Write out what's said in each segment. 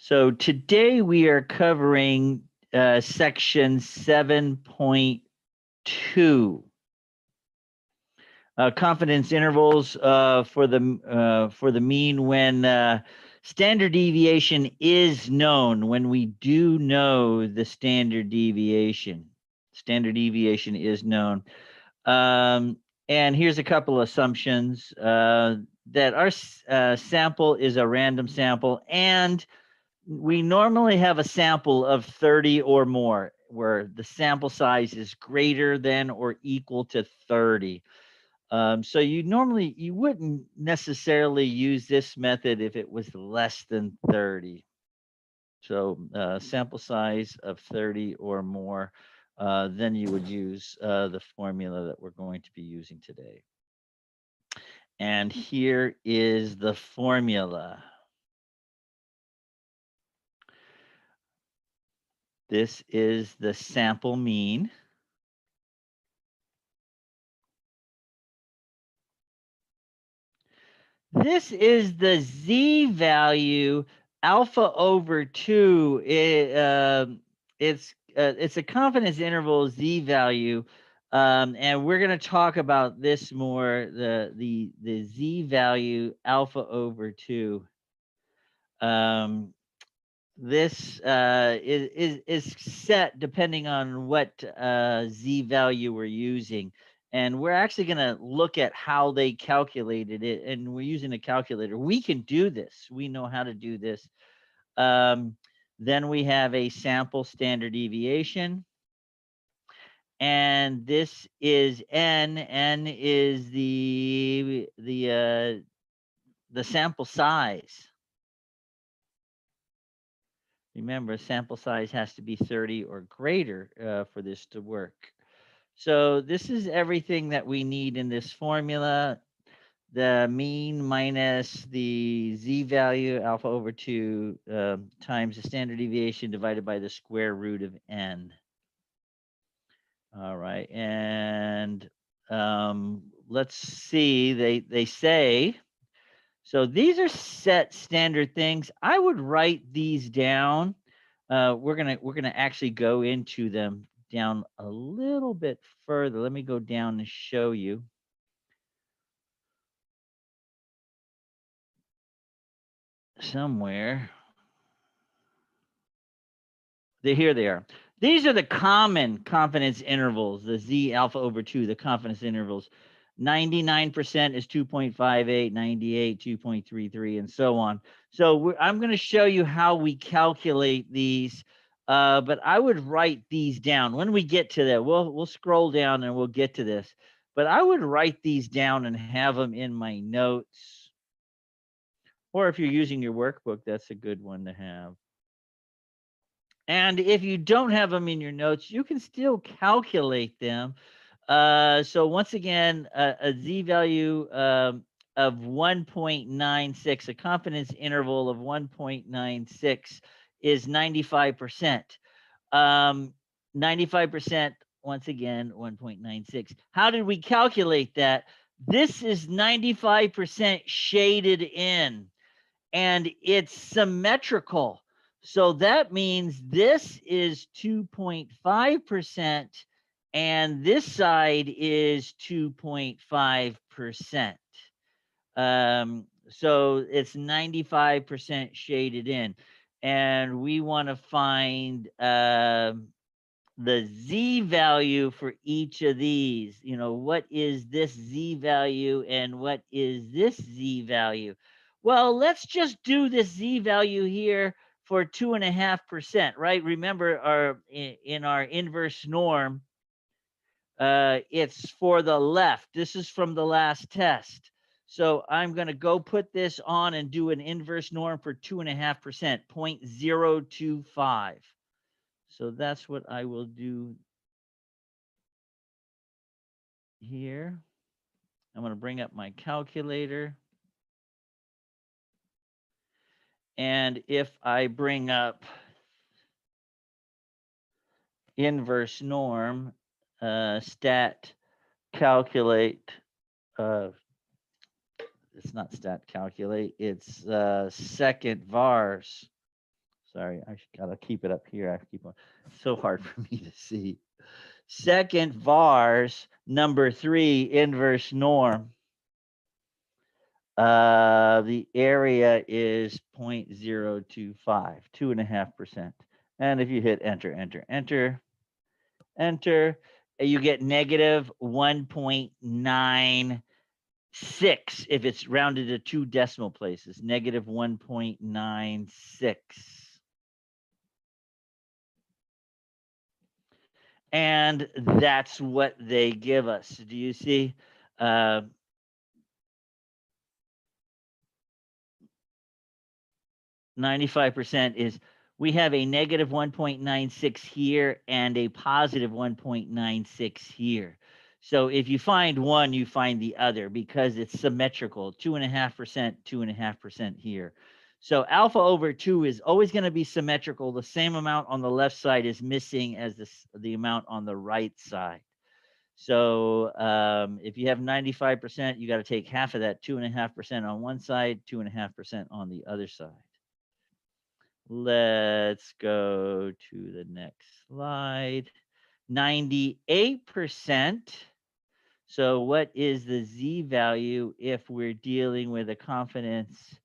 So today we are covering section 7.2, confidence intervals for the mean when standard deviation is known. When we do know the standard deviation is known. And here's a couple assumptions that our sample is a random sample, and we normally have a sample of 30 or more, where the sample size is greater than or equal to 30. So you wouldn't necessarily use this method if it was less than 30. So sample size of 30 or more, then you would use the formula that we're going to be using today. And here is the formula. This is the sample mean. This is the z-value alpha over 2. It's a confidence interval z-value, and we're going to talk about this more. The z-value alpha over 2. This is set depending on what z-value we're using. And we're actually going to look at how they calculated it. And we're using a calculator. We can do this. We know how to do this. Then we have a sample standard deviation. And this is n. N is the sample size. Remember, sample size has to be 30 or greater for this to work. So this is everything that we need in this formula. The mean minus the z-value alpha over 2 times the standard deviation divided by the square root of n. All right, and let's see, they say, so these are set standard things. I would write these down. We're gonna actually go into them down a little bit further. Let me go down and show you. Somewhere. Here they are. These are the common confidence intervals, the z alpha over 2, the confidence intervals. 99% is 2.58, 98, 2.33, and so on. So I'm going to show you how we calculate these, but I would write these down. When we get to that, we'll scroll down and we'll get to this. But I would write these down and have them in my notes. Or if you're using your workbook, that's a good one to have. And if you don't have them in your notes, you can still calculate them. So once again, a z-value of 1.96, a confidence interval of 1.96 is 95%. 95%, once again, 1.96. How did we calculate that? This is 95% shaded in, and it's symmetrical. So that means this is 2.5% and this side is 2.5%. So it's 95% shaded in. And we want to find the z-value for each of these. You know, what is this z-value and what is this z-value? Well, let's just do this z-value here for 2.5%, right? Remember, in our inverse norm, it's for the left. This is from the last test. So I'm going to go put this on and do an inverse norm for 2.5%, 0.025. So that's what I will do here. I'm going to bring up my calculator. And if I bring up inverse norm, stat calculate, it's not stat calculate, it's second vars. Sorry, I gotta keep it up here. I have to keep on. So hard for me to see. Second vars, number 3, inverse norm. The area is 0.025, 2.5%. And if you hit enter, enter, enter, enter, you get negative 1.96 if it's rounded to 2 decimal places, negative 1.96. And that's what they give us. Do you see? 95% is we have a negative 1.96 here and a positive 1.96 here. So if you find one, you find the other because it's symmetrical, 2.5%, 2.5% here. So alpha over 2 is always going to be symmetrical. The same amount on the left side is missing as the amount on the right side. So if you have 95%, you got to take half of that, 2.5% on one side, 2.5% on the other side. Let's go to the next slide. 98%. So what is the Z value if we're dealing with a confidence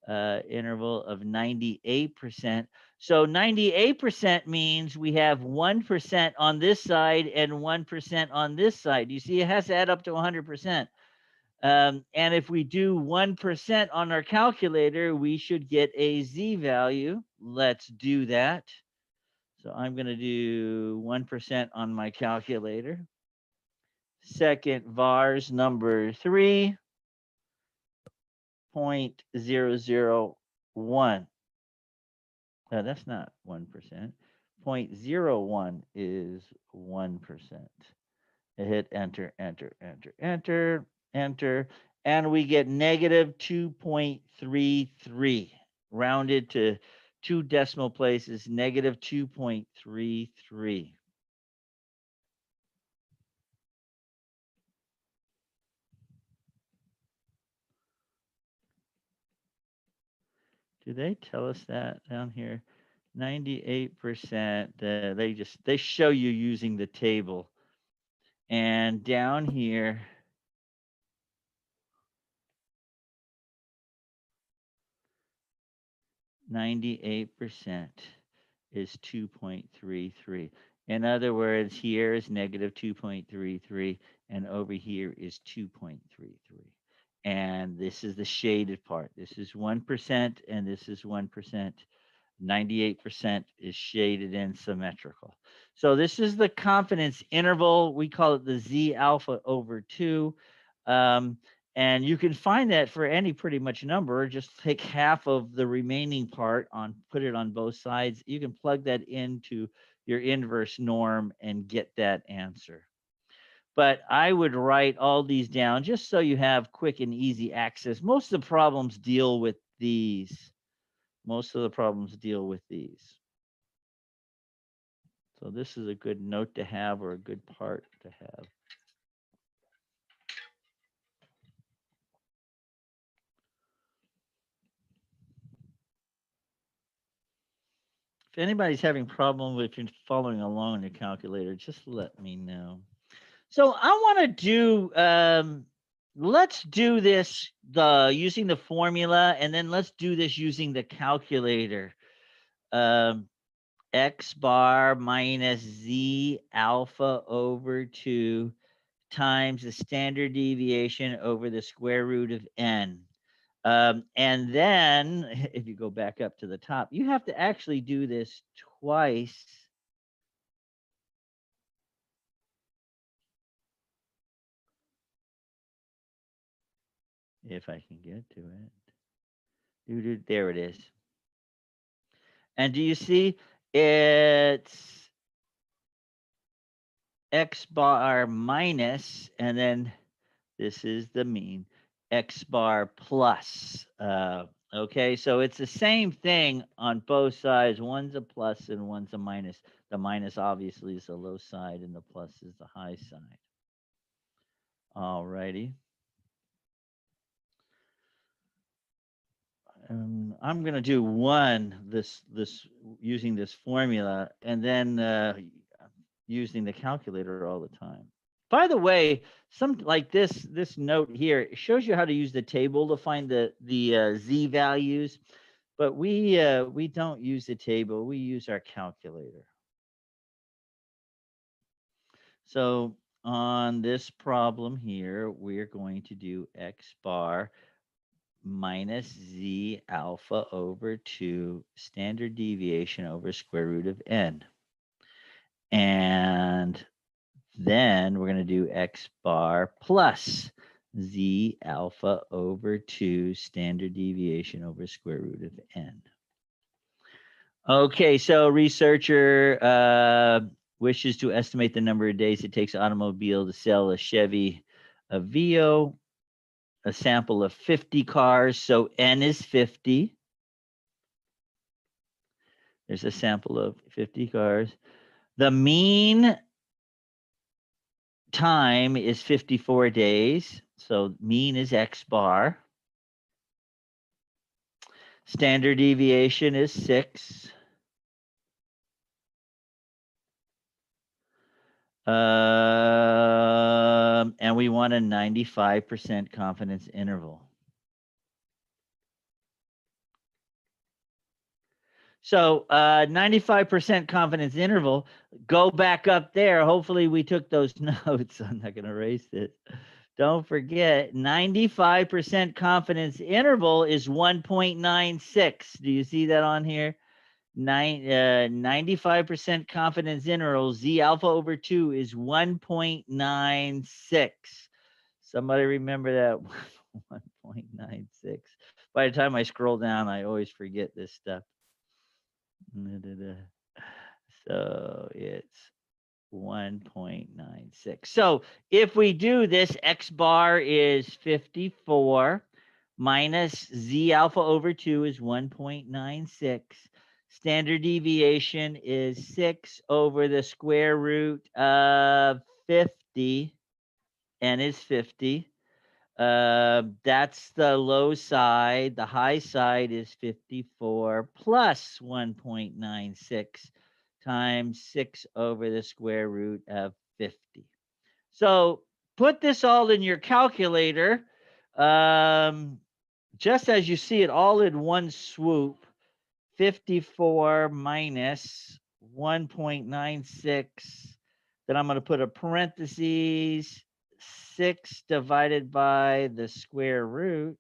interval of 98%? So 98% means we have 1% on this side and 1% on this side. You see, it has to add up to 100%. And if we do 1% on our calculator, we should get a Z value. Let's do that. So I'm going to do 1% on my calculator. Second vars number 3, 0.001. No, that's not 1%. 0.01 is 1%. I hit enter, enter, enter, enter, enter, and we get negative 2.33, rounded to 2 decimal places, negative 2.33. Do they tell us that down here? 98%. They show you using the table. And down here, 98% is 2.33. In other words, here is negative 2.33, and over here is 2.33. And this is the shaded part. This is 1%, and this is 1%. 98% is shaded and symmetrical. So this is the confidence interval. We call it the Z alpha over 2. And you can find that for any pretty much number. Just take half of the remaining part put it on both sides. You can plug that into your inverse norm and get that answer. But I would write all these down just so you have quick and easy access. Most of the problems deal with these. Most of the problems deal with these. So this is a good note to have or a good part to have. If anybody's having problem with you following along on your calculator, just let me know. So I want to do, let's do this using the formula, and then let's do this using the calculator. X bar minus Z alpha over 2 times the standard deviation over the square root of n. And then if you go back up to the top, you have to actually do this twice. If I can get to it. There it is. And do you see it's X bar minus, and then this is the mean, X bar plus. Okay, so it's the same thing on both sides. One's a plus and one's a minus. The minus obviously is the low side and the plus is the high side. All righty. I'm going to do this using this formula, and then using the calculator all the time. By the way, some like this note here, it shows you how to use the table to find the z values, but we don't use the table. We use our calculator. So on this problem here, we're going to do x bar minus z alpha over 2 standard deviation over square root of n. And then we're going to do x bar plus z alpha over 2 standard deviation over square root of n. Okay, so researcher wishes to estimate the number of days it takes automobile to sell a Chevy Aveo, a sample of 50 cars. So n is 50. There's a sample of 50 cars. The mean time is 54 days. So mean is x bar. Standard deviation is 6. And we want a 95% confidence interval. So 95% confidence interval, go back up there. Hopefully we took those notes. I'm not going to erase it. Don't forget, 95% confidence interval is 1.96. Do you see that on here? 95% confidence interval, Z alpha over 2 is 1.96. Somebody remember that? 1.96. By the time I scroll down, I always forget this stuff. So it's 1.96. So if we do this, x bar is 54 minus z alpha over 2 is 1.96. Standard deviation is 6 over the square root of 50. N is 50. That's the low side. The high side is 54 plus 1.96 times 6 over the square root of 50. So put this all in your calculator, just as you see it all in one swoop. 54 minus 1.96. Then I'm going to put a parentheses, 6 divided by the square root.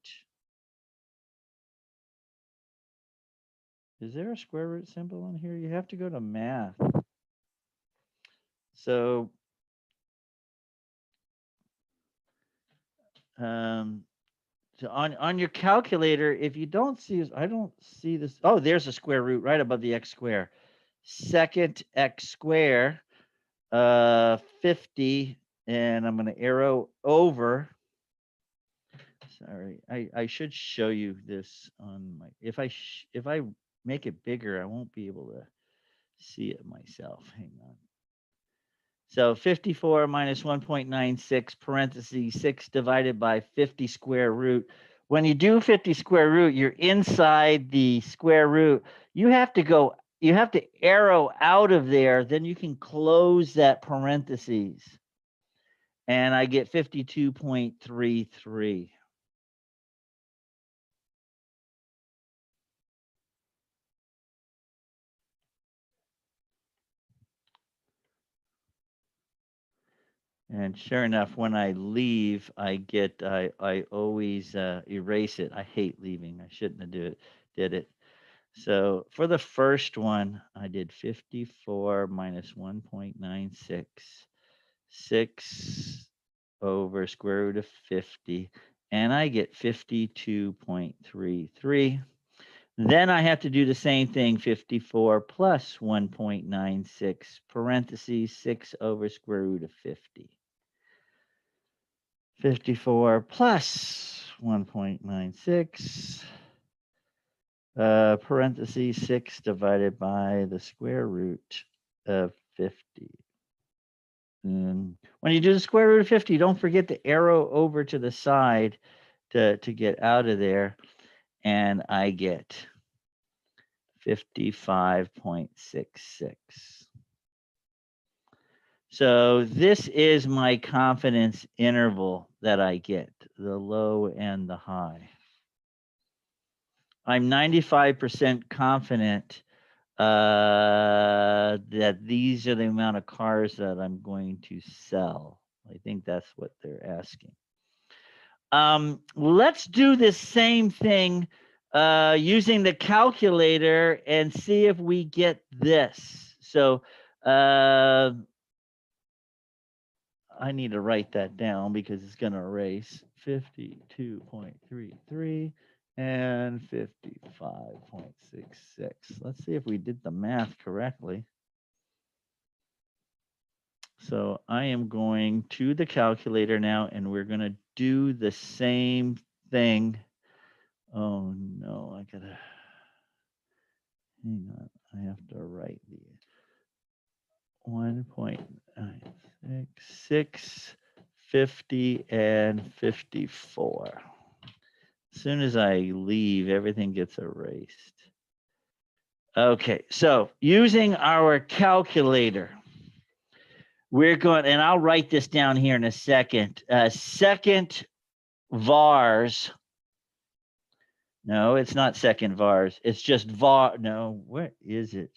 Is there a square root symbol on here? You have to go to math. So so on your calculator, if you don't see, I don't see this. Oh, there's a square root right above the x square. Second x square, 50, and I'm going to arrow over. Sorry, I should show you this on my. If I make it bigger, I won't be able to see it myself. Hang on. So 54 minus 1.96 parentheses 6 divided by 50 square root. When you do 50 square root, you're inside the square root. You have to arrow out of there, then you can close that parentheses. And I get 52.33. And sure enough, when I leave, I always erase it. I hate leaving. I shouldn't have did it. So for the first one, I did 54 minus 1.96, 6 over square root of 50, and I get 52.33. Then I have to do the same thing, 54 plus 1.96, parentheses, 6 over square root of 50. 54 plus 1.96, parentheses 6 divided by the square root of 50. And when you do the square root of 50, don't forget to arrow over to the side to get out of there. and I get 55.66. So this is my confidence interval that I get, the low and the high. I'm 95% confident that these are the amount of cars that I'm going to sell. I think that's what they're asking. Let's do the same thing using the calculator and see if we get this. So I need to write that down because it's going to erase 52.33 and 55.66. Let's see if we did the math correctly. So I am going to the calculator now, and we're going to do the same thing. Oh, no, I got to, hang on. I have to write the 1.96, 50, and 54. As soon as I leave, everything gets erased. Okay, so using our calculator, we're going, and I'll write this down here in a second. Second vars. No, it's not second vars. It's just var. No, where is it?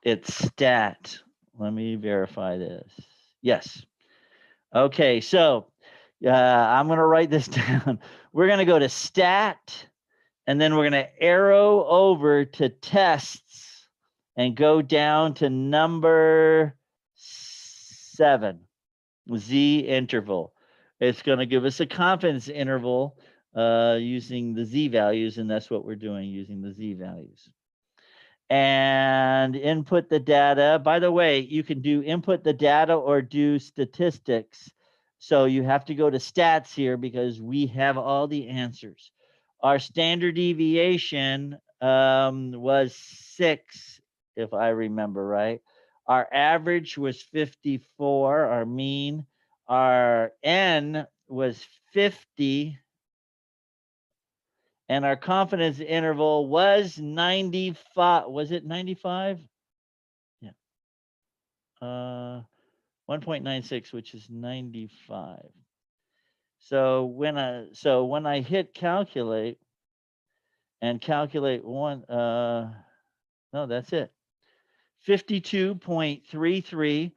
It's stat. Let me verify this. Yes. Okay, so I'm going to write this down. We're going to go to stat, and then we're going to arrow over to tests and go down to number 7, Z interval. It's going to give us a confidence interval using the Z values, and that's what we're doing, using the Z values. And input the data. By the way, you can do input the data or do statistics. So you have to go to stats here because we have all the answers. Our standard deviation was 6, if I remember right. Our average was 54, our mean. Our N was 50. And our confidence interval was 95. Was it 95? Yeah. 1.96, which is 95. So when I hit calculate and calculate one, no, that's it. 52.33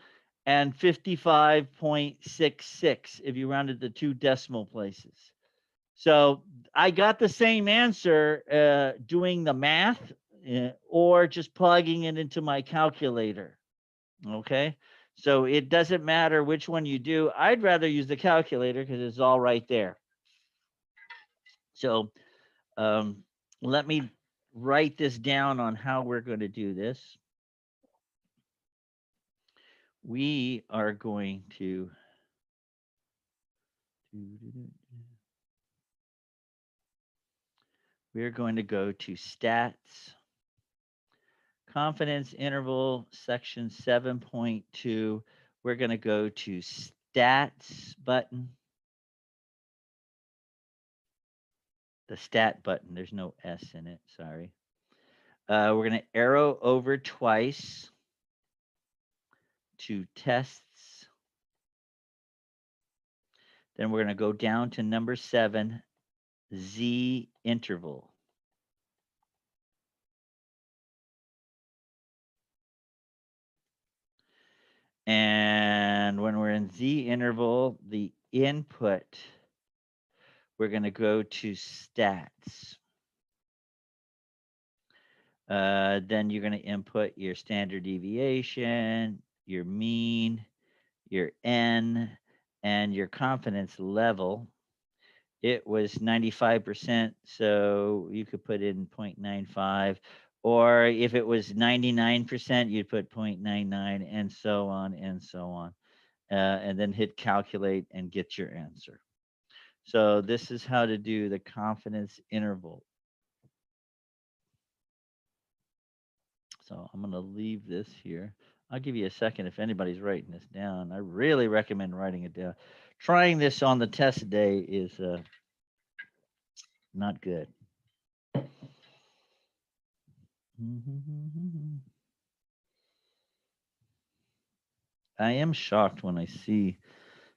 and 55.66 if you rounded the 2 decimal places. So I got the same answer doing the math or just plugging it into my calculator. Okay. So it doesn't matter which one you do. I'd rather use the calculator because it's all right there. So let me write this down on how we're going to do this. We are going to go to stats, confidence interval, section 7.2. We're going to go to stats button. The stat button, there's no S in it, sorry. We're going to arrow over twice to tests. Then we're going to go down to number 7, Z interval. And when we're in Z interval, the input, we're going to go to stats. Then you're going to input your standard deviation, your mean, your N, and your confidence level. It was 95%, so you could put in 0.95. Or if it was 99%, you'd put 0.99, and so on and so on. And then hit calculate and get your answer. So this is how to do the confidence interval. So I'm going to leave this here. I'll give you a second if anybody's writing this down. I really recommend writing it down. Trying this on the test day is Not good. I am shocked when I see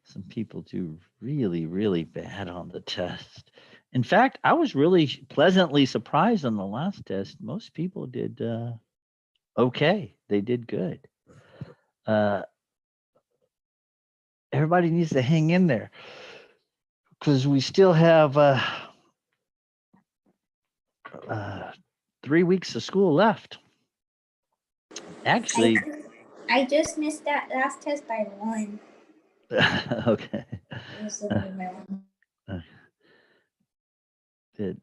some people do really, really bad on the test. In fact, I was really pleasantly surprised on the last test. Most people did okay. They did good. Uh, everybody needs to hang in there because we still have 3 weeks of school left. Actually, I just missed that last test by 1. okay. Good.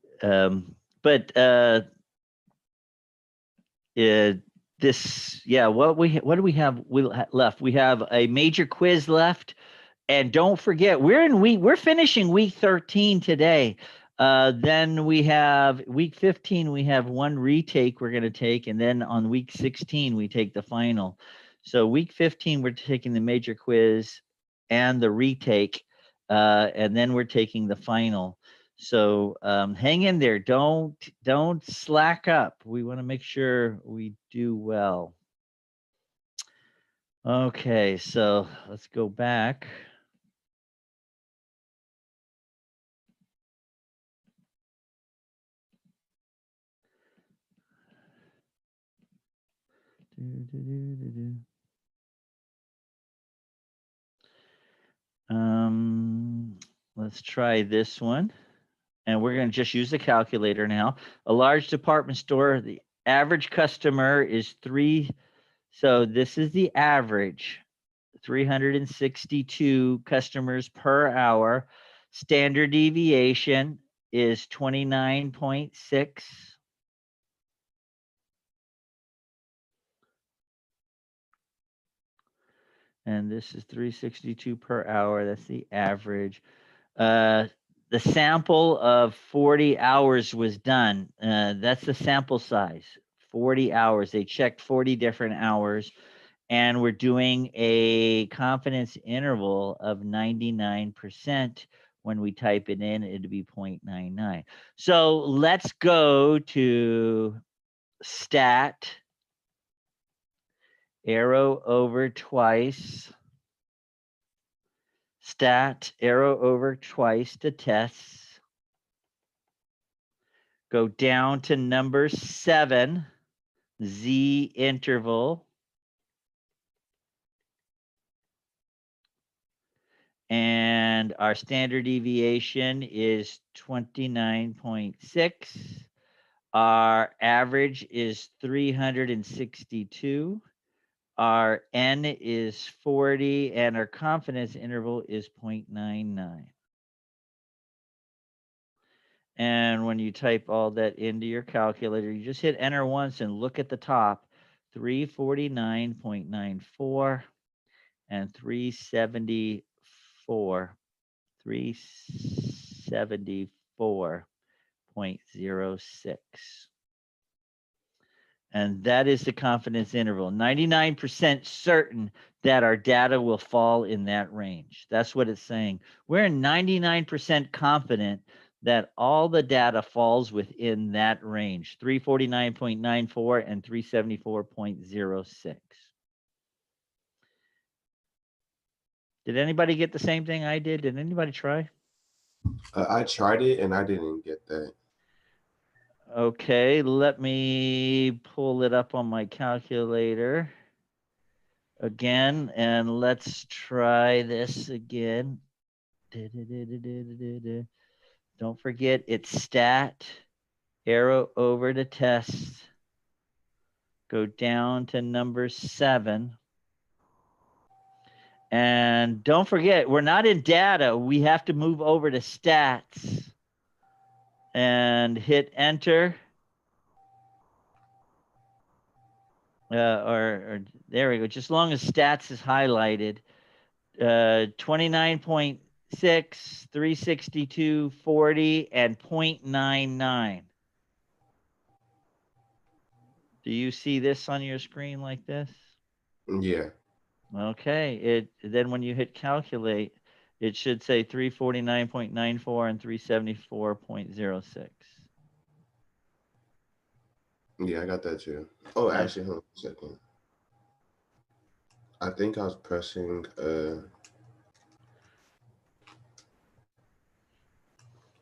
But this, yeah. What do we have left? We have a major quiz left, and don't forget we're finishing week 13 today. Then we have week 15. We have one retake we're going to take, and then on week 16 we take the final. So week 15 we're taking the major quiz and the retake, and then we're taking the final. So hang in there. Don't slack up. We want to make sure we do well. Okay, so let's go back. Let's try this one. And we're going to just use the calculator now. A large department store, the average customer is 3. So this is the average, 362 customers per hour. Standard deviation is 29.6. And this is 362 per hour. That's the average. The sample of 40 hours was done. That's the sample size, 40 hours. They checked 40 different hours, and we're doing a confidence interval of 99%. When we type it in, it'd be 0.99. So let's go to stat, arrow over twice, stat, arrow over twice to tests. Go down to number 7, Z interval. And our standard deviation is 29.6. Our average is 362. Our N is 40, and our confidence interval is 0.99. And when you type all that into your calculator, you just hit enter once and look at the top, 349.94 and 374.06. And that is the confidence interval. 99% certain that our data will fall in that range. That's what it's saying. We're 99% confident that all the data falls within that range, 349.94 and 374.06. Did anybody get the same thing I did? Did anybody try? I tried it and I didn't get that. Okay, let me pull it up on my calculator again, and let's try this again. Don't forget, it's stat, arrow over to test, go down to number 7. And don't forget, we're not in data. We have to move over to stats and hit enter. Or there we go. Just as long as stats is highlighted. 29.6, 362, 40, and 0.99. Do you see this on your screen like this? Yeah. Okay. Then when you hit calculate, It should say 349.94 and 374.06. Yeah, I got that too. Oh, actually, hold on a second. I think I was pressing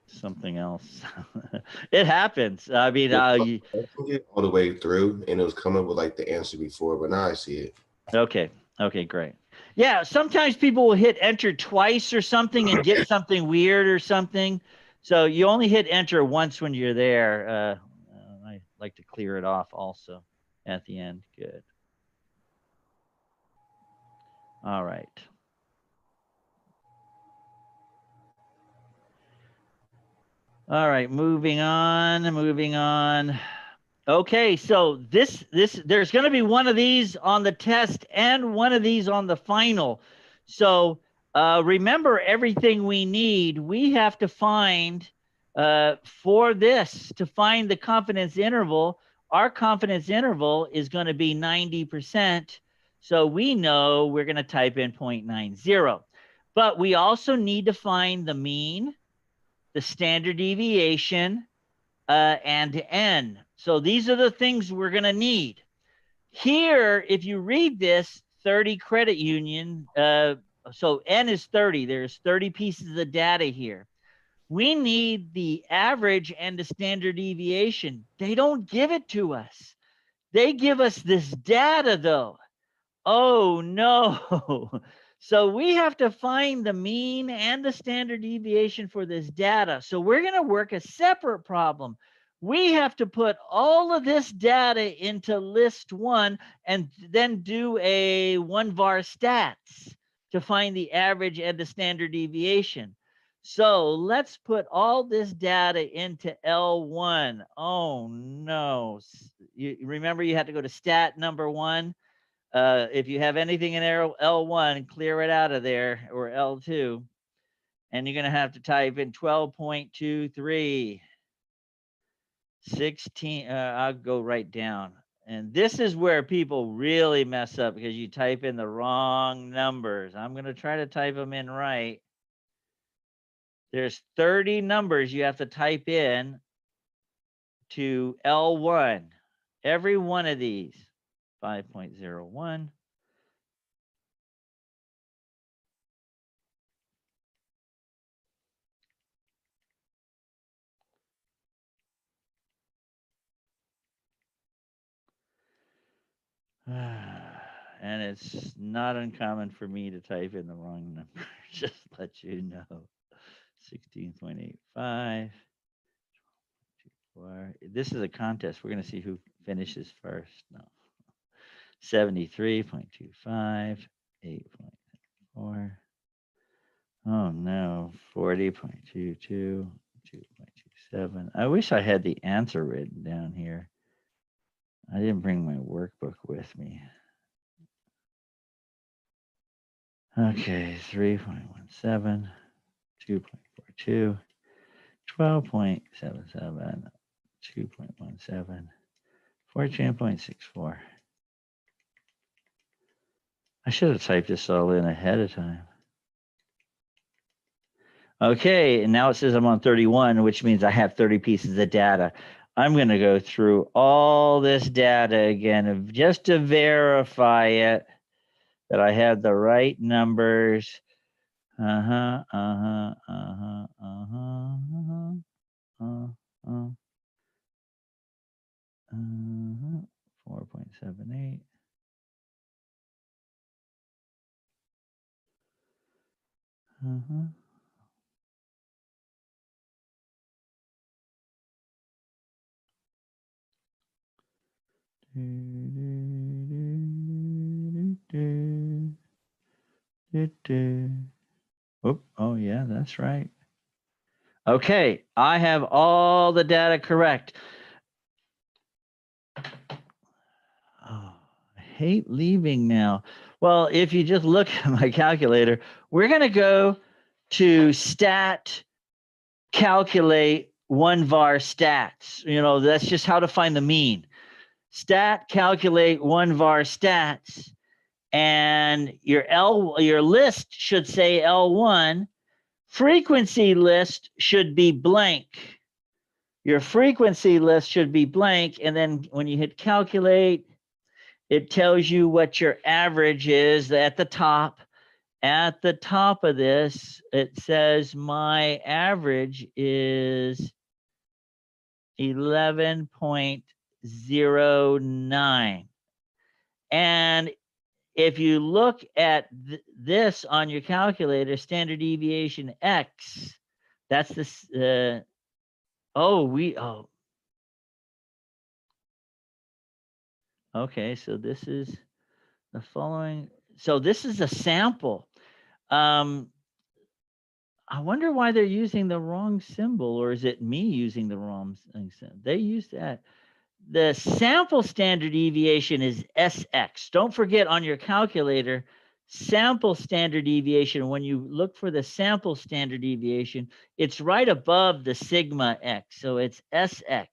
Something else. It happens. I mean, I took it all the way through, and it was coming up with like the answer before, but now I see it. okay. Okay, great. Yeah, sometimes people will hit enter twice or something and get something weird or something. So you only hit enter once when you're there. I like to clear it off also at the end. Good. All right. All right, moving on. Okay, so this there's going to be one of these on the test and one of these on the final. So remember everything we need. We have to find for this to find the confidence interval. Our confidence interval is going to be 90%. So we know we're going to type in 0.90. But we also need to find the mean, the standard deviation, and n. So these are the things we're going to need. Here, if you read this, 30 credit union, so n is 30. There's 30 pieces of data here. We need the average and the standard deviation. They don't give it to us. They give us this data, though. Oh, no. So we have to find the mean and the standard deviation for this data. So we're going to work a separate problem. We have to put all of this data into list one and then do a one var stats to find the average and the standard deviation. So let's put all this data into L1. Oh, no. You remember you had to go to stat number one. If you have anything in L1, clear it out of there, or L2. And you're going to have to type in 12.23, 16. I'll go right down. And this is where people really mess up because you type in the wrong numbers. I'm going to try to type them in right. There's 30 numbers you have to type in to L1. Every one of these. 5.01. And it's not uncommon for me to type in the wrong number. Just let you know. 16.85. This is a contest. We're going to see who finishes first. No. 73.25. 8.4. Oh no. 40.22. 2.27. I wish I had the answer written down here. I didn't bring my workbook with me. Okay, 3.17, 2.42, 12.77, 2.17, 14.64. I should have typed this all in ahead of time. Okay, and now it says I'm on 31, which means I have 30 pieces of data. I'm going to go through all this data again just to verify it, that I have the right numbers. 4.78. Oh yeah, that's right. Okay, I have all the data correct. Oh, I hate leaving now. Well, if you just look at my calculator, we're going to go to stat calculate one var stats. You know, that's just how to find the mean. Stat calculate one var stats. and your list should say L1. Frequency list should be blank. Your frequency list should be blank, and then when you hit calculate, it tells you what your average is at the top. At the top of this, it says my average is 11.09. And if you look at this on your calculator, standard deviation X, that's this, okay, so this is the following. So this is a sample. I wonder why they're using the wrong symbol, or is it me using the wrong thing? They use that. The sample standard deviation is SX. Don't forget on your calculator, sample standard deviation, when you look for the sample standard deviation, it's right above the sigma X. So it's SX.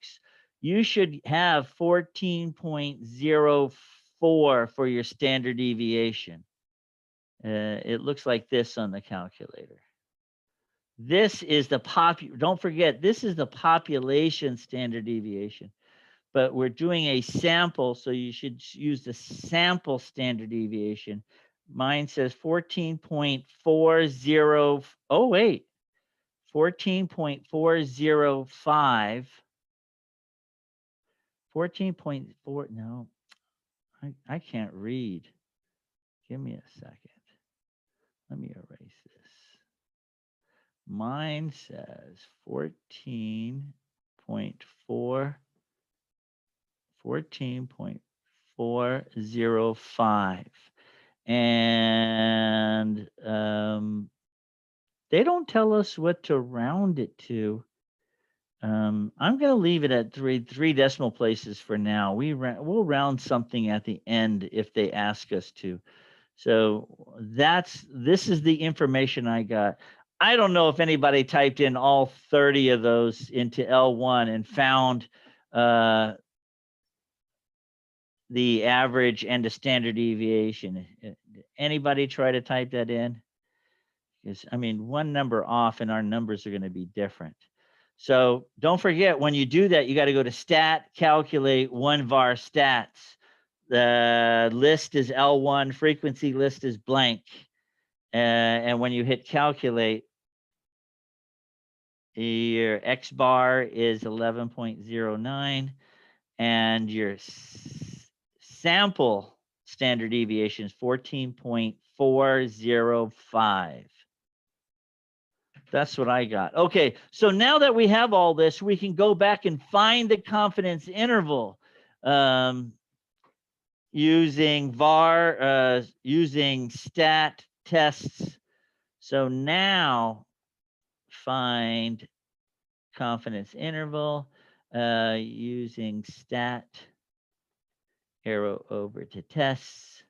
You should have 14.04 for your standard deviation. It looks like this on the calculator. This is the don't forget, this is the population standard deviation, but we're doing a sample, so you should use the sample standard deviation. Mine says 14.40. Oh, wait, 14.405. 14.4, no, I can't read. Give me a second. Let me erase this. Mine says 14.405. And they don't tell us what to round it to. I'm going to leave it at three decimal places for now. We'll round something at the end if they ask us to. So this is the information I got. I don't know if anybody typed in all 30 of those into L1 and found the average and the standard deviation. Anybody try to type that in? Because, I mean, one number off and our numbers are going to be different. So don't forget, when you do that, you got to go to stat, calculate, one var stats. The list is L1, frequency list is blank. And when you hit calculate, your X bar is 11.09 and your sample standard deviation is 14.405. That's what I got. Okay, so now that we have all this, we can go back and find the confidence interval using var, using stat tests. So now find confidence interval using stat, arrow over to tests,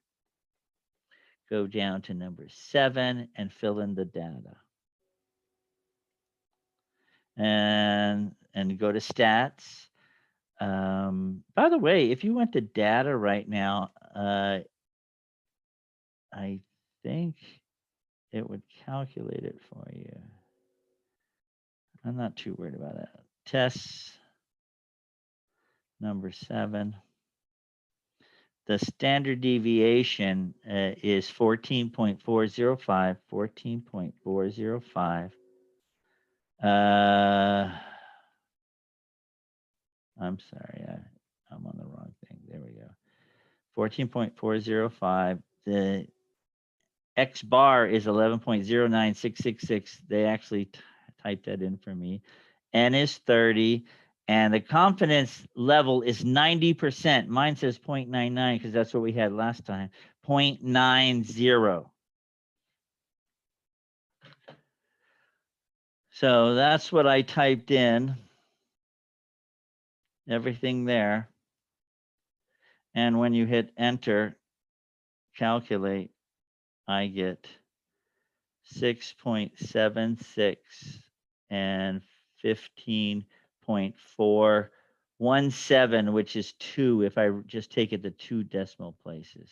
go down to number 7 and fill in the data. And go to stats. By the way, if you went to data right now, I think it would calculate it for you. I'm not too worried about that. Tests, number 7. The standard deviation is 14.405, 14.405. I'm sorry, I'm on the wrong thing. There we go. 14.405. The X bar is 11.09666. They actually typed that in for me. N is 30. And the confidence level is 90%. Mine says 0.99 because that's what we had last time. 0.90. So that's what I typed in. Everything there. And when you hit enter, calculate, I get 6.76 and 15.417, which is 2 if I just take it to 2 decimal places.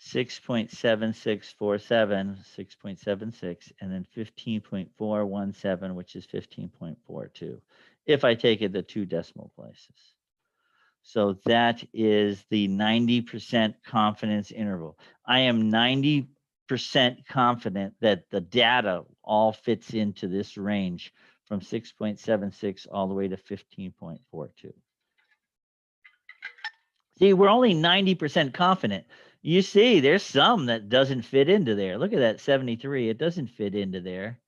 6.7647, 6.76, and then 15.417, which is 15.42, if I take it the 2 decimal places. So that is the 90% confidence interval. I am 90% confident that the data all fits into this range from 6.76 all the way to 15.42. See, we're only 90% confident. You see, there's some that doesn't fit into there. Look at that 73. It doesn't fit into there.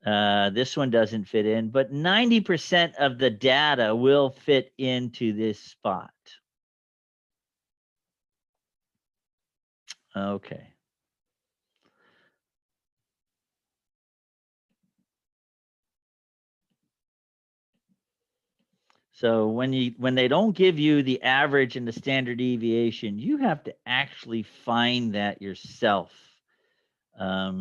This one doesn't fit in, but 90% of the data will fit into this spot. Okay. So when they don't give you the average and the standard deviation, you have to actually find that yourself. How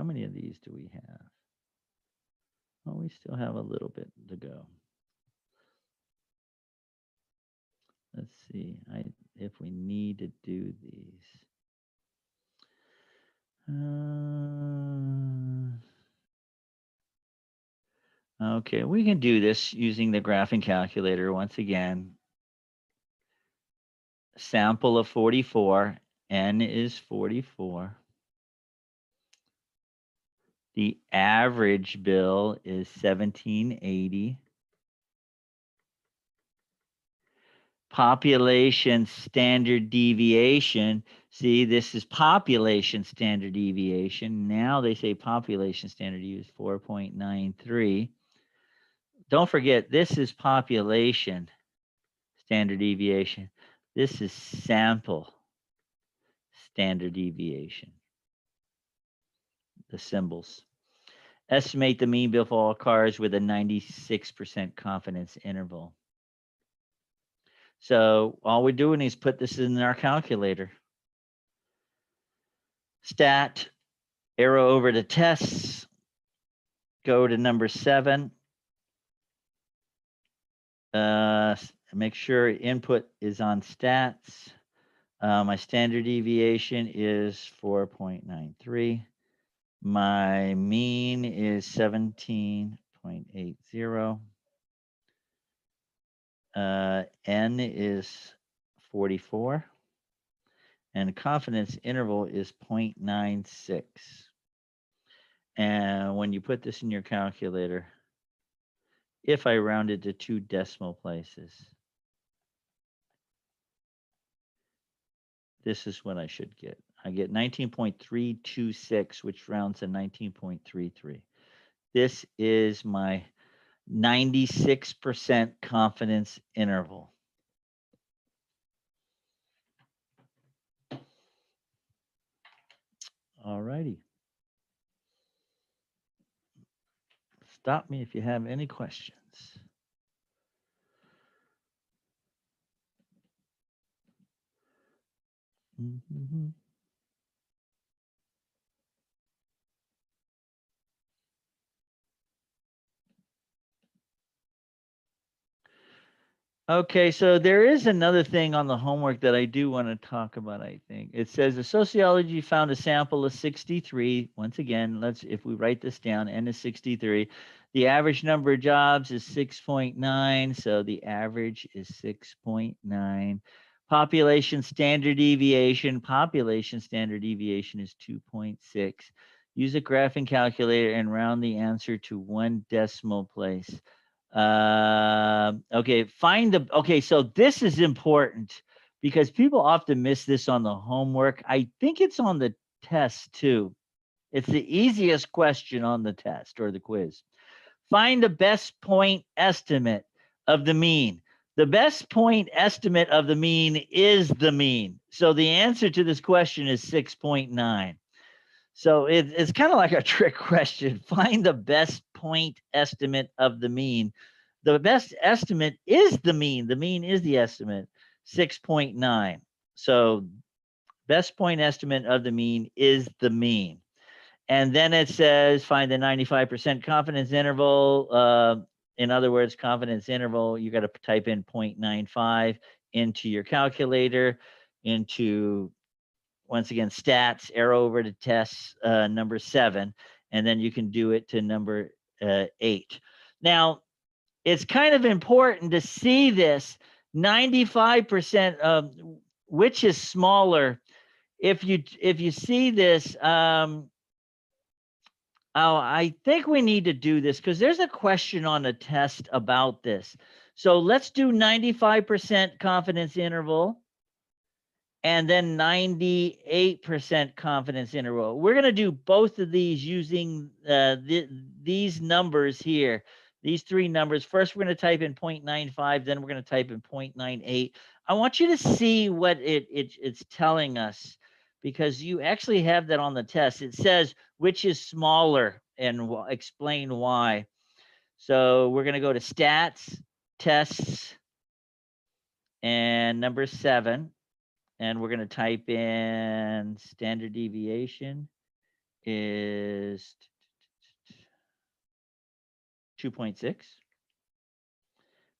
many of these do we have? Oh, we still have a little bit to go. Let's see, if we need to do these. Okay, we can do this using the graphing calculator once again. Sample of 44, N is 44. The average bill is 1780. Population standard deviation. See, this is population standard deviation. Now they say population standard deviation is 4.93. Don't forget, this is population standard deviation. This is sample standard deviation. The symbols. Estimate the mean bill for all cars with a 96% confidence interval. So all we're doing is put this in our calculator. Stat, arrow over to tests, go to number 7. Make sure input is on stats. My standard deviation is 4.93. My mean is 17.80. N is 44. And confidence interval is 0.96. And when you put this in your calculator, if I rounded to 2 decimal places, this is what I should get. I get 19.326, which rounds to 19.33. This is my 96% confidence interval. All righty. Stop me if you have any questions. Mm-hmm. Okay, so there is another thing on the homework that I do want to talk about, I think. It says the sociology found a sample of 63. Once again, if we write this down, N is 63. The average number of jobs is 6.9, so the average is 6.9. Population standard deviation is 2.6. Use a graphing calculator and round the answer to 1 decimal place. Okay, so this is important because people often miss this on the homework. I think it's on the test too. It's the easiest question on the test or the quiz. Find the best point estimate of the mean. The best point estimate of the mean is the mean. So the answer to this question is 6.9. So it's kind of like a trick question. Find the best point estimate of the mean. The best estimate is the mean. The mean is the estimate, 6.9. So best point estimate of the mean is the mean. And then it says find the 95% confidence interval. In other words, confidence interval, you got to type in 0.95 into your calculator. into, once again, stats, arrow over to tests number 7, and then you can do it to number 8. Now, it's kind of important to see this 95% of which is smaller. If you see this, I think we need to do this because there's a question on the test about this. So let's do 95% confidence interval and then 98% confidence interval. We're going to do both of these using these numbers here, these 3 numbers. First, we're going to type in 0.95, then we're going to type in 0.98. I want you to see what it's telling us, because you actually have that on the test. It says which is smaller and explain why. So we're going to go to stats, tests, and number 7. And we're going to type in standard deviation is 2.6.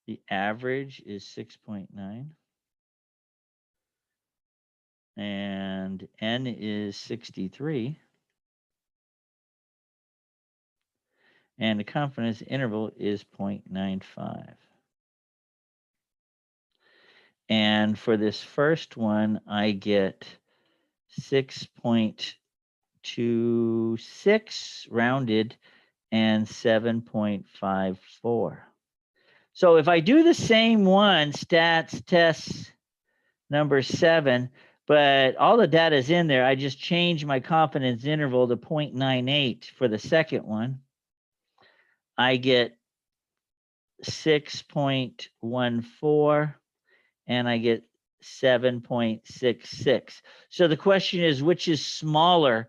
The average is 6.9. And N is 63. And the confidence interval is 0.95. And for this first one, I get 6.26 rounded and 7.54. So if I do the same one, stats, tests, number 7, but all the data is in there, I just change my confidence interval to 0.98 for the second one, I get 6.14 and I get 7.66. So the question is, which is smaller?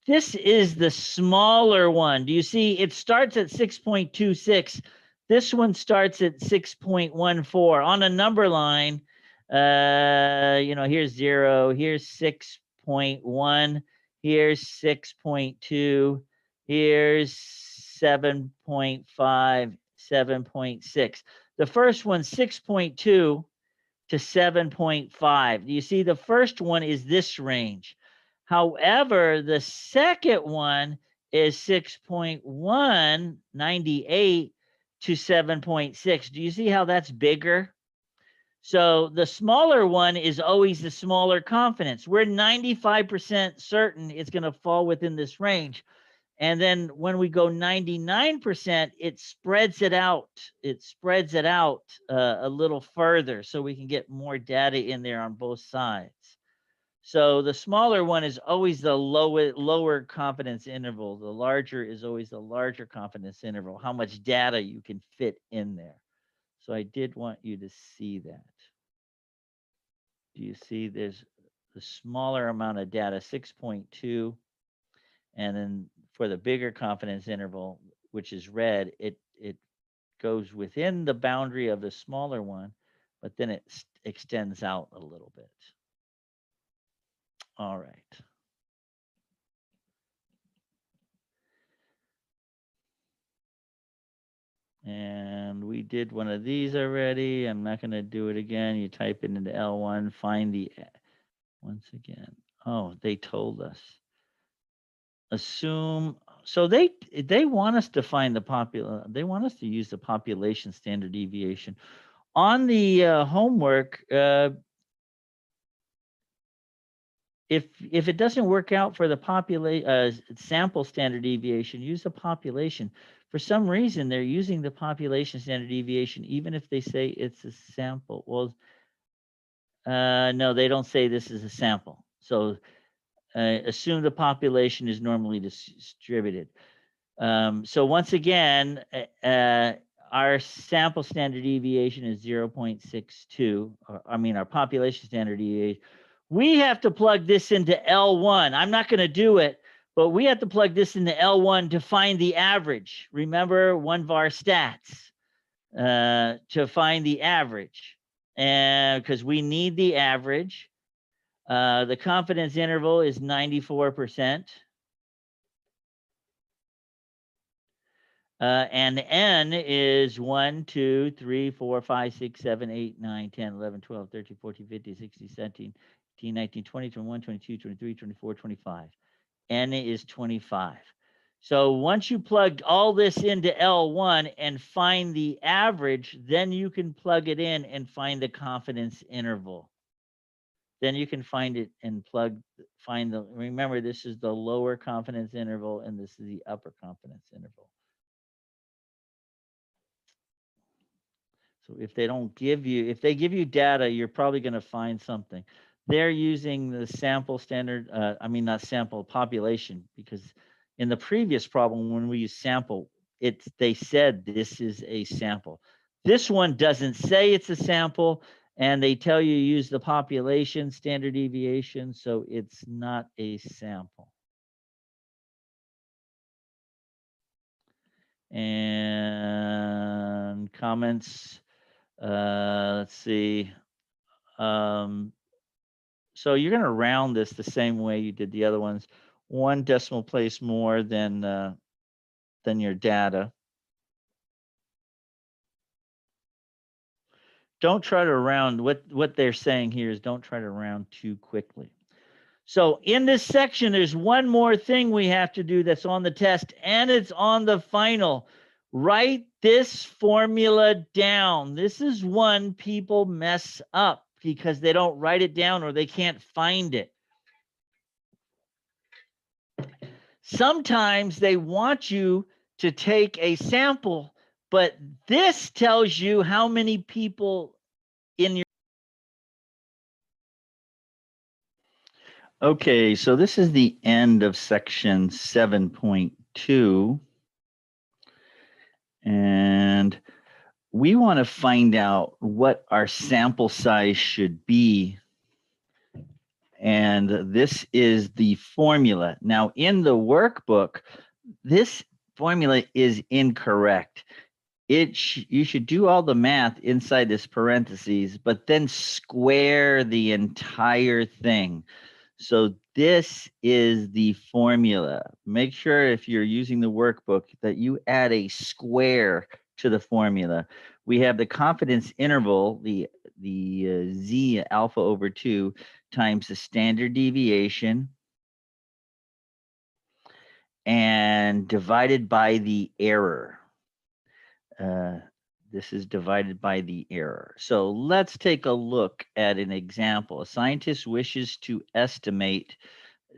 This is the smaller one. Do you see it starts at 6.26? This one starts at 6.14 on a number line. Here's 0, here's 6.1, here's 6.2, here's 7.5, 7.6. The first one, 6.2 to 7.5. You see, the first one is this range. However, the second one is 6.198 to 7.6. Do you see how that's bigger? So the smaller one is always the smaller confidence. We're 95% certain it's going to fall within this range. And then when we go 99%, it spreads it out. It spreads it out a little further so we can get more data in there on both sides. So the smaller one is always the lower confidence interval. The larger is always the larger confidence interval, how much data you can fit in there. So I did want you to see that. Do you see there's the smaller amount of data, 6.2, and then for the bigger confidence interval, which is red, it goes within the boundary of the smaller one, but then it extends out a little bit. All right. And we did one of these already. I'm not going to do it again. You type it into L1, find the, once again, oh, they told us. Assume, so they want us to find the they want us to use the population standard deviation. On the homework, if it doesn't work out for the sample standard deviation, use the population. For some reason, they're using the population standard deviation, even if they say it's a sample. Well, no, they don't say this is a sample. So assume the population is normally distributed. So once again, our sample standard deviation is 0.62, our population standard deviation. We have to plug this into L1. I'm not going to do it, but we have to plug this into L1 to find the average. Remember 1var stats to find the average, and because we need the average. The confidence interval is 94%. And N is 1, 2, 3, 4, 5, 6, 7, 8, 9, 10, 11, 12, 13, 14, 15, 16, 17, 18, 19, 20, 21, 22, 23, 24, 25. N is 25. So once you plug all this into L1 and find the average, then you can plug it in and find the confidence interval. Then you can find it and find the, remember, this is the lower confidence interval and this is the upper confidence interval. So if they don't give you, if they give you data, you're probably going to find something. They're using the sample standard, not sample, population, because in the previous problem, when we use sample, they said this is a sample. This one doesn't say it's a sample, and they tell you use the population standard deviation, so it's not a sample. And comments, let's see. So you're going to round this the same way you did the other ones, 1 decimal place more than your data. Don't try to round. What they're saying here is don't try to round too quickly. So in this section, there's one more thing we have to do that's on the test, and it's on the final. Write this formula down. This is one people mess up because they don't write it down or they can't find it. Sometimes they want you to take a sample, but this tells you how many people in your... Okay, so this is the end of section 7.2. And we want to find out what our sample size should be. And this is the formula. Now, in the workbook, this formula is incorrect. You should do all the math inside this parentheses, but then square the entire thing. So this is the formula. Make sure if you're using the workbook that you add a square to the formula. We have the confidence interval, the Z alpha over 2 times the standard deviation and divided by the error. This is divided by the error. So let's take a look at an example. A scientist wishes to estimate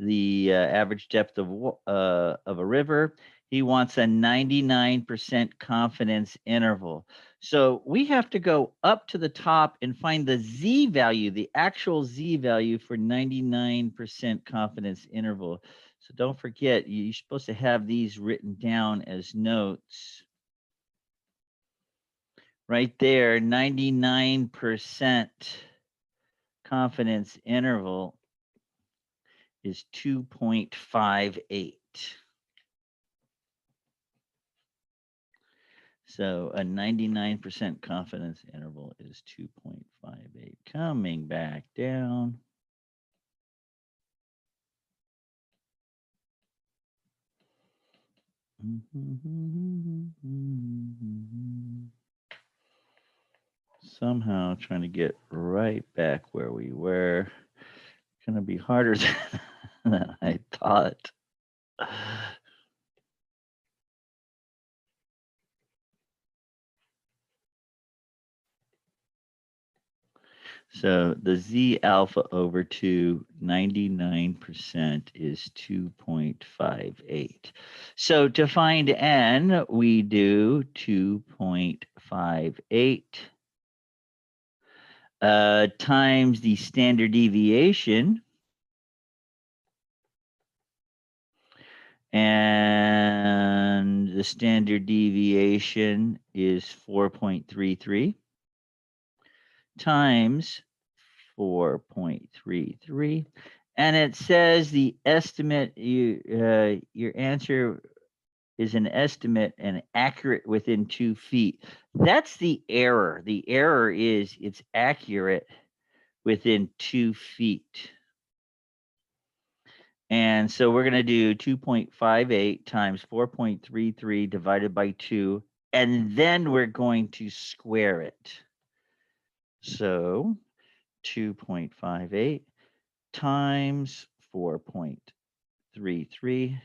the average depth of a river. He wants a 99% confidence interval. So we have to go up to the top and find the Z value, the actual Z value for 99% confidence interval. So don't forget, you're supposed to have these written down as notes. Right there, 99% confidence interval is 2.58. So a 99% confidence interval is 2.58. Coming back down. Somehow trying to get right back where we were. Going to be harder than I thought. So the Z alpha over 2, 99% is 2.58. So to find N, we do 2.58 times the standard deviation. And the standard deviation is 4.33 times 4.33. And it says the estimate, your answer is an estimate and accurate within 2 feet. That's the error. The error is it's accurate within 2 feet. And so we're going to do 2.58 times 4.33 divided by 2, and then we're going to square it. So 2.58 times 4.33.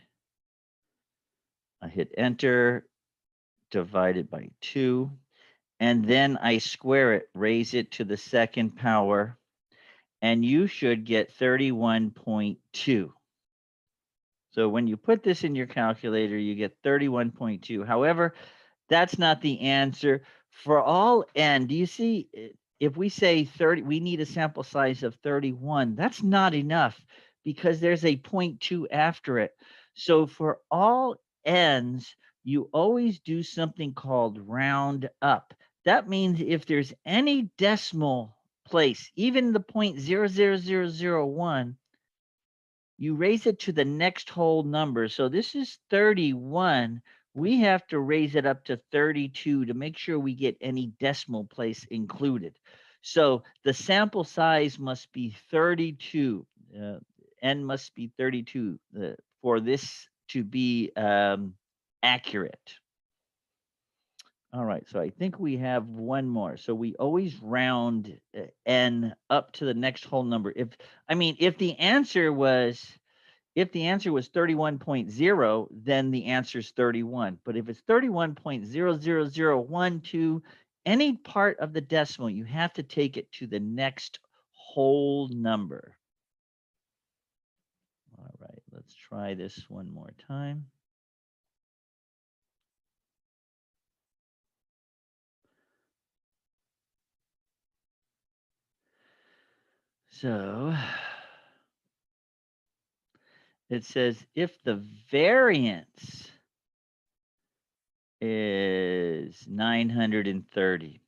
I hit enter, divided by 2, and then I square it, raise it to the second power, and you should get 31.2. So when you put this in your calculator, you get 31.2. However, that's not the answer. For all n, do you see, if we say 30, we need a sample size of 31, that's not enough because there's a 0.2 after it. So for all n's, you always do something called round up. That means if there's any decimal place, even the 0.00001, you raise it to the next whole number. So this is 31. We have to raise it up to 32 to make sure we get any decimal place included. So the sample size must be 32. N must be 32 for this to be accurate. All right, so I think we have one more. So we always round n up to the next whole number. If the answer was 31.0, then the answer is 31. But if it's 31.00012, any part of the decimal, you have to take it to the next whole number. All right, let's try this one more time. So it says if the variance is 930.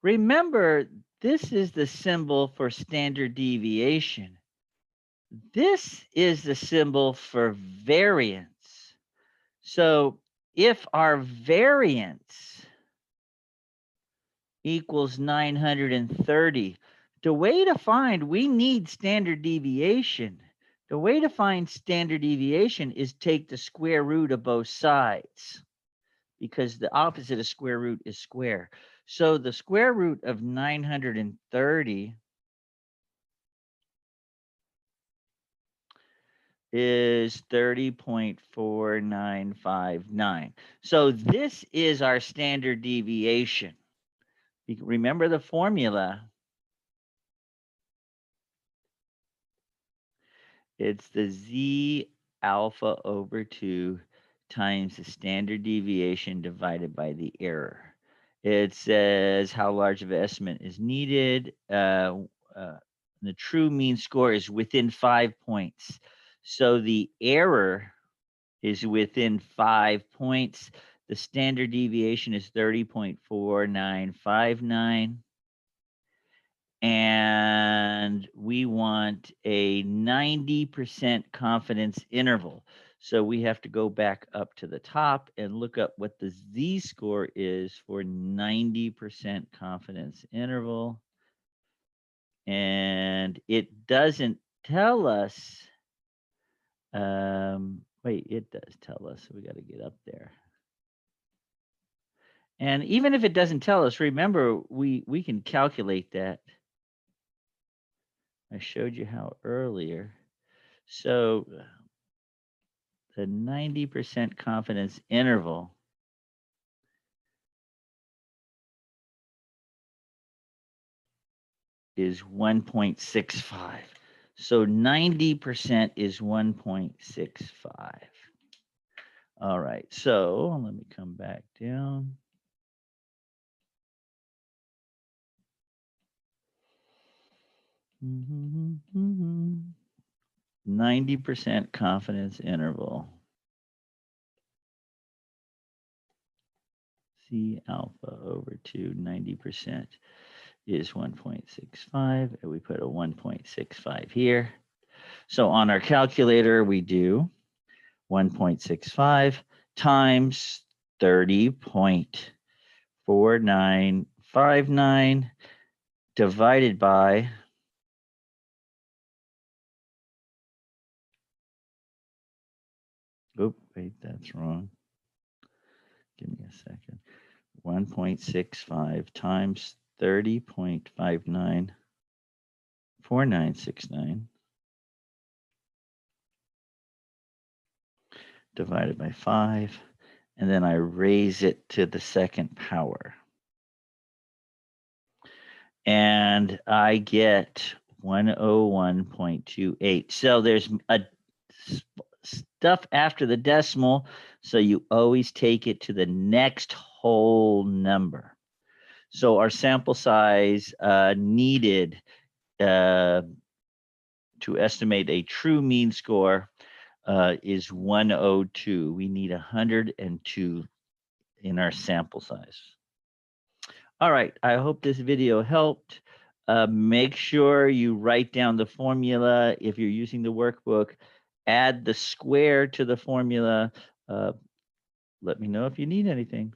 Remember, this is the symbol for standard deviation. This is the symbol for variance. So if our variance equals 930, the way to find, we need standard deviation. The way to find standard deviation is take the square root of both sides, because the opposite of square root is square. So the square root of 930 is 30.4959. So this is our standard deviation. Remember the formula. It's the Z alpha over 2 times the standard deviation divided by the error. It says how large of an estimate is needed. The true mean score is within 5 points. So the error is within 5 points. The standard deviation is 30.4959. And we want a 90% confidence interval. So we have to go back up to the top and look up what the Z-score is for 90% confidence interval. And it doesn't tell us, wait, it does tell us, so we got to get up there. And even if it doesn't tell us, remember, we can calculate that. I showed you how earlier. So the 90% confidence interval is 1.65. So 90% is 1.65. All right, so let me come back down. Mm-hmm. 90% confidence interval. C alpha over 2, 90% is 1.65, and we put a 1.65 here. So on our calculator, we do 1.65 times 30.4959 divided by wait, that's wrong. Give me a second. 1.65 times 30.594969 divided by 5, and then I raise it to the second power. And I get 101.28. So there's a stuff after the decimal, so you always take it to the next whole number. So our sample size needed to estimate a true mean score is 102. We need 102 in our sample size. All right, I hope this video helped. Make sure you write down the formula. If you're using the workbook, add the square to the formula. Let me know if you need anything.